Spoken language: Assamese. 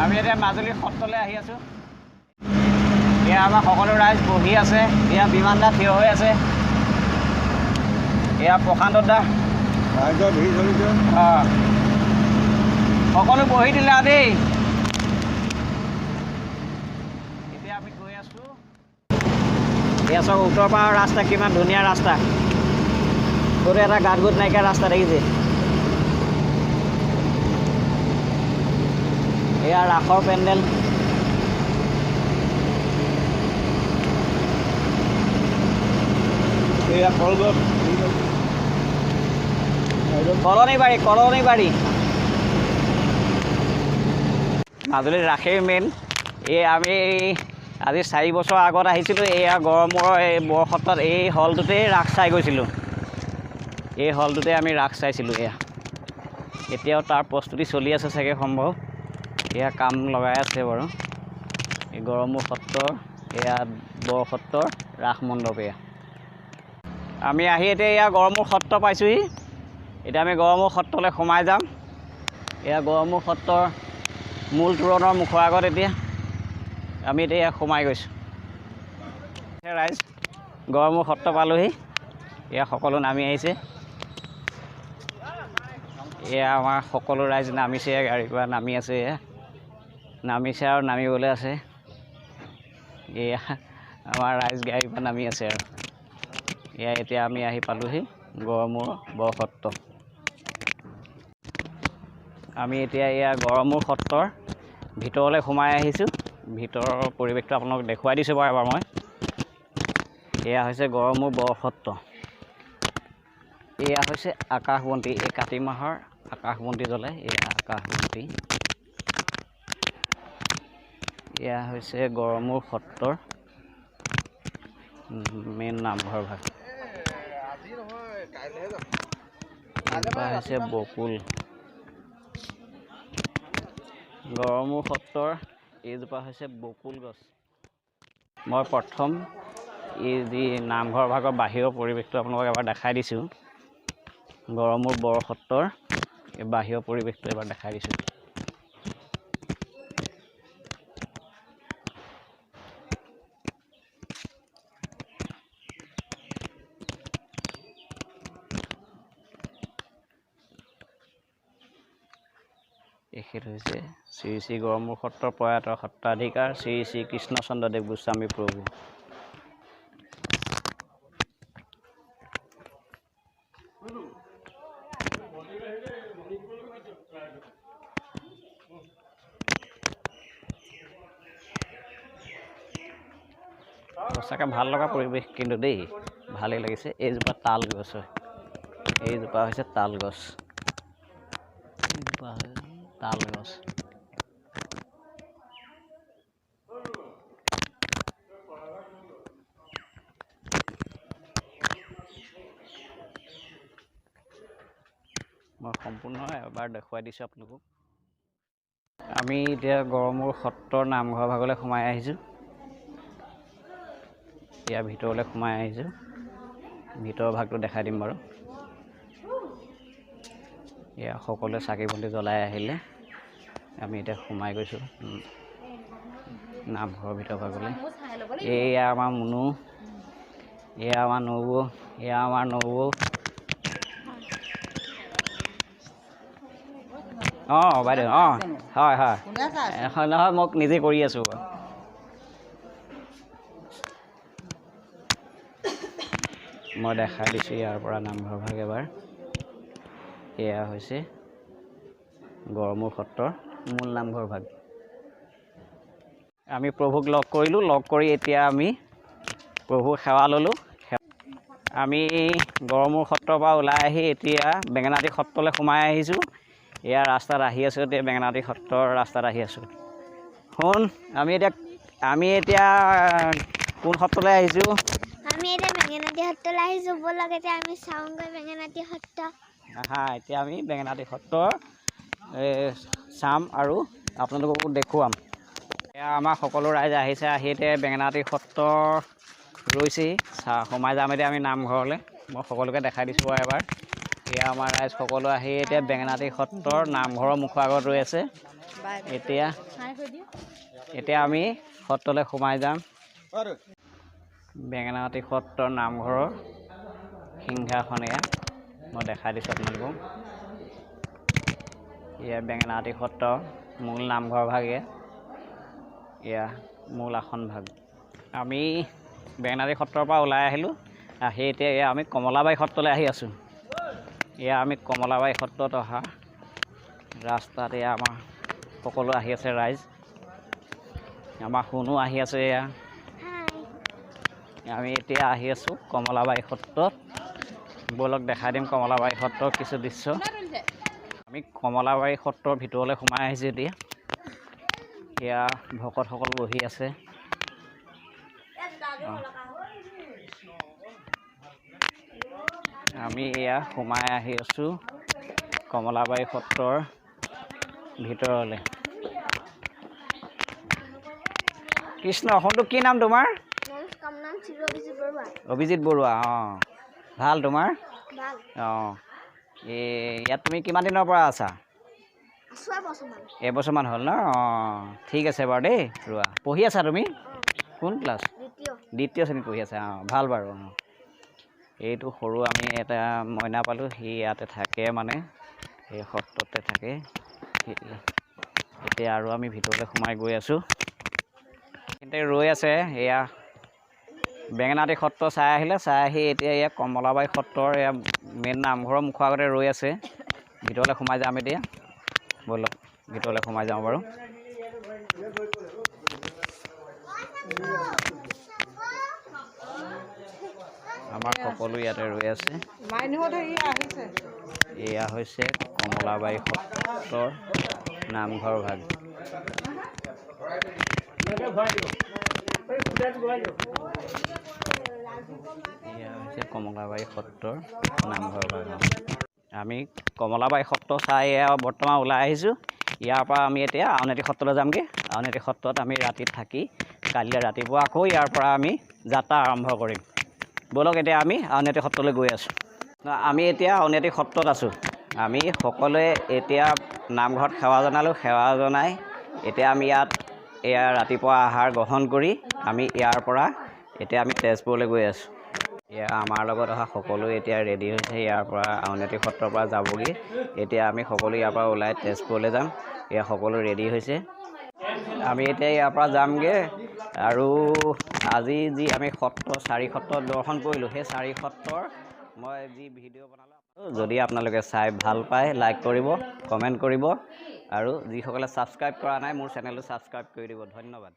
আমি এতিয়া মাজুলী সত্ৰলৈ আহি আছোঁ। এয়া আমাৰ সকলো ৰাইজ বহি আছে। এয়া বিমান দা থিয় হৈ আছে। এয়া প্ৰশান্ত দা ৰাইজৰ ভিৰ চলিছে। সকলো বহি দিলে দেই। এতিয়া আমি গৈ আছোঁ। এয়া চাওক উত্তৰ পাৰৰ ৰাস্তা কিমান ধুনীয়া ৰাস্তা। গোটেই এটা গাঁত গোট নাইকিয়া ৰাস্তা দেখিছে। এয়া ৰাসৰ পেণ্ডেল। এয়া কলগছ কলনিবাৰী মাজুলীত ৰাসেই মেইন। এই আমি আজি 4 বছৰ আগত আহিছিলোঁ। এয়া গড়মূৰৰ এই বৰসত্ৰত এই হলটোতেই ৰাস চাই গৈছিলোঁ। এই হলটোতে আমি ৰাস চাইছিলোঁ। এতিয়াও তাৰ প্ৰস্তুতি চলি আছে চাগে সম্ভৱ। এয়া কাম লগাই আছে বাৰু। এই গড়মূৰ সত্ৰৰ এয়া বৰসত্ৰৰ ৰাস মণ্ডপ। আমি আহি এতিয়া এয়া গড়মূৰ সত্ৰ পাইছোঁহি। এতিয়া আমি গড়মূৰ সত্ৰলৈ সোমাই যাম। এয়া গড়মূৰ সত্ৰৰ মূল তোৰণৰ মুখৰ আগত এতিয়া আমি এতিয়া সোমাই গৈছোঁ। ৰাইজ গড়মূৰ সত্ৰ পালোহি। এয়া সকলো নামি আহিছে। এয়া আমাৰ সকলো ৰাইজ নামিছে, গাড়ীৰ পৰা নামি আছে। এয়া নামিছে আৰু নামিবলৈ আছে। এয়া আমাৰ ৰাইজ গাড়ীৰ পৰা নামি আছে আৰু এয়া এতিয়া আমি আহি পালোহি গড়মূৰ বৰসত্ৰ। আমি এতিয়া এয়া গড়মূৰ সত্ৰৰ ভিতৰলৈ সোমাই আহিছোঁ। ভিতৰৰ পৰিৱেশটো আপোনালোকক দেখুৱাই দিছোঁ বাৰু এবাৰ মই। এয়া হৈছে গড়মূৰ বৰসত্ৰ। এয়া হৈছে আকাশবন্তি। এই কাতি মাহৰ আকাশবন্তি জ্বলে। এয়া আকাশবন্তি। এয়া হৈছে গড়মূৰ সত্ৰৰ মেইন নামঘৰ ভাগ। এজোপা হৈছে বকুল। গড়মূৰ সত্ৰৰ এইজোপা হৈছে বকুল গছ। মই প্ৰথম এই যি নামঘৰ ভাগৰ বাহিৰৰ পৰিৱেশটো আপোনালোকক এবাৰ দেখাই দিছোঁ। গড়মূৰ বৰসত্ৰৰ এই বাহিৰৰ পৰিৱেশটো এবাৰ দেখাই দিছোঁ। এখেত হৈছে শ্ৰী শ্ৰী গড়মূৰ সত্ৰৰ প্ৰয়াত সত্ৰাধিকাৰ শ্ৰী শ্ৰী কৃষ্ণচন্দ্ৰদেৱ গোস্বামী প্ৰভু। সঁচাকৈ ভাল লগা পৰিৱেশ কিন্তু দেই, ভালেই লাগিছে। এইজোপা তাল গছ হয়। এইজোপা হৈছে তাল গছ। তাল গছ। মই সম্পূৰ্ণ এবাৰ দেখুৱাই দিছোঁ আপোনালোকক। আমি এতিয়া গড়মূৰ সত্ৰৰ নামঘৰ ভাগলৈ সোমাই আহিছোঁ। ইয়াৰ ভিতৰলৈ সোমাই আহিছোঁ। ভিতৰৰ ভাগটো দেখাই দিম বাৰু। এয়া সকলোৱে চাকি বন্তি জ্বলাই আহিলে। আমি এতিয়া সোমাই গৈছোঁ নামঘৰৰ ভিতৰ ভাগলৈ। এয়া আমাৰ মুনু, এয়া আমাৰ নবৌ, এয়া আমাৰ নবৌ। বাইদেউ হয় নহয়, মোক নিজে কৰি আছোঁ। মই দেখাই দিছোঁ ইয়াৰ পৰা নামঘৰ ভাগ এবাৰ। এয়া হৈছে গড়মূৰ সত্ৰৰ মূল নামঘৰ ভাগ। আমি প্ৰভুক লগ কৰিলোঁ। লগ কৰি এতিয়া আমি প্ৰভুৰ সেৱা ল'লোঁ। আমি গড়মূৰ সত্ৰৰ পৰা ওলাই আহি এতিয়া বেঙেনাআটী সত্ৰলৈ সোমাই আহিছোঁ। এয়া ৰাস্তাত আহি আছোঁ। এতিয়া বেঙেনাআটী সত্ৰৰ ৰাস্তাত আহি আছোঁ। আমি এতিয়া কোন সত্ৰলৈ আহিছোঁ? আমি এতিয়া বেঙেনাআটী সত্ৰলৈ আহিছোঁ। ব'লক এতিয়া আমি চাওঁগৈ বেঙেনাআটী সত্ৰ। এতিয়া আমি বেঙেনাআটী সত্ৰ চাম আৰু আপোনালোককো দেখুৱাম। এয়া আমাৰ সকলো ৰাইজ আহিছে। আহি এতিয়া বেঙেনাআটী সত্ৰ ৰৈছেহি। সোমাই যাম এতিয়া আমি নামঘৰলৈ। মই সকলোকে দেখাই দিছোঁ বাৰু এবাৰ। এয়া আমাৰ ৰাইজ সকলো আহি এতিয়া বেঙেনাআটী সত্ৰৰ নামঘৰৰ মুখৰ আগত ৰৈ আছে। এতিয়া এতিয়া আমি সত্ৰলৈ সোমাই যাম। বেঙেনাআটী সত্ৰৰ নামঘৰৰ সিংহাসন এয়া মই দেখাই দিছোঁ আপোনালোকক। এয়া বেঙেনাআটী সত্ৰ মূল নামঘৰ ভাগ এয়া মূল আসন ভাগ। আমি বেঙেনাআটী সত্ৰৰ পৰা ওলাই আহিলোঁ, আহি এতিয়া এয়া আমি কমলাবাৰী সত্ৰলৈ আহি আছোঁ। এয়া আমি কমলাবাৰী সত্ৰত অহা ৰাস্তাত এয়া আমাৰ সকলো আহি আছে ৰাইজ। আমাৰ শুনো আহি আছে। এয়া আমি এতিয়া আহি আছোঁ কমলাবাৰী সত্ৰত। ব'লক দেখাই দিম কমলাবাৰী সত্ৰৰ কিছু দৃশ্য। আমি কমলাবাৰী সত্ৰৰ ভিতৰলৈ সোমাই আহিছোঁ এতিয়া। এয়া ভকতসকল বহি আছে। আমি এয়া সোমাই আহি আছোঁ কমলাবাৰী সত্ৰৰ ভিতৰলৈ। কৃষ্ণ, অসমটো কি নাম তোমাৰ? অভিজিত বৰুৱা। অঁ, ভাল তোমাৰ? অঁ, ইয়াত তুমি কিমান দিনৰ পৰা আছা? এবছৰমান হ'ল ন? অঁ, ঠিক আছে বাৰু দেই। ৰোৱা, পঢ়ি আছা তুমি? কোন ক্লাছ? দ্বিতীয় শ্ৰেণীত পঢ়ি আছা। অঁ, ভাল বাৰু। অঁ, এইটো সৰু আমি এটা মইনা পালোঁ, সি ইয়াতে থাকে, মানে সেই সত্ৰতে থাকে। এতিয়া আৰু আমি ভিতৰলৈ সোমাই গৈ আছোঁ। কিন্তু ৰৈ আছে। এয়া বেঙেনাআটী সত্ৰ চাই আহিলে, চাই আহি এতিয়া এয়া কমলাবাৰী সত্ৰৰ এয়া মেইন নামঘৰৰ মুখৰ আগতে ৰৈ আছে। ভিতৰলৈ সোমাই যাম এতিয়া। ব'লক ভিতৰলৈ সোমাই যাওঁ বাৰু। আমাৰ সকলো ইয়াতে ৰৈ আছে। এয়া হৈছে কমলাবাৰী সত্ৰৰ নামঘৰ ভাগ। এয়া হৈছে কমলাবাৰী সত্ৰৰ নামঘৰ ভাগ। আমি কমলাবাৰী সত্ৰ চাই এয়া বৰ্তমান ওলাই আহিছোঁ। ইয়াৰ পৰা আমি এতিয়া আউনীআটী সত্ৰলৈ যামগৈ। আউনীআটী সত্ৰত আমি ৰাতি থাকি কাইলৈ ৰাতিপুৱা আকৌ ইয়াৰ পৰা আমি যাত্ৰা আৰম্ভ কৰিম। ব'লক এতিয়া আমি আউনীআটী সত্ৰলৈ গৈ আছোঁ। আমি এতিয়া আউনীআটী সত্ৰত আছোঁ। আমি সকলোৱে এতিয়া নামঘৰত সেৱা জনালোঁ। সেৱা জনাই এতিয়া আমি ইয়াত ৰাতিপুৱা আহাৰ গ্ৰহণ কৰি আমি ইয়াৰ পৰা এতিয়া আমি তেজপুৰলৈ গৈ আছোঁ। এয়া আমাৰ লগত অহা সকলো এতিয়া ৰেডি হৈছে। ইয়াৰ পৰা আউনীআটী সত্ৰৰ পৰা যাবগৈ। এতিয়া আমি সকলো ইয়াৰ পৰা ওলাই তেজপুৰলৈ যাম। এয়া সকলো ৰেডি হৈছে। আমি এতিয়া ইয়াৰ পৰা যামগৈ। আৰু আজি যি আমি চাৰি সত্ৰ দৰ্শন কৰিলোঁ, সেই চাৰি সত্ৰৰ মই যি ভিডিঅ' বনালোঁ, যদি আপোনালোকে চাই ভাল পায় লাইক কৰিব, কমেণ্ট কৰিব, আৰু যিসকলে ছাবস্ক্ৰাইব কৰা নাই মোৰ চেনেলটো ছাবস্ক্ৰাইব কৰি দিব। ধন্যবাদ।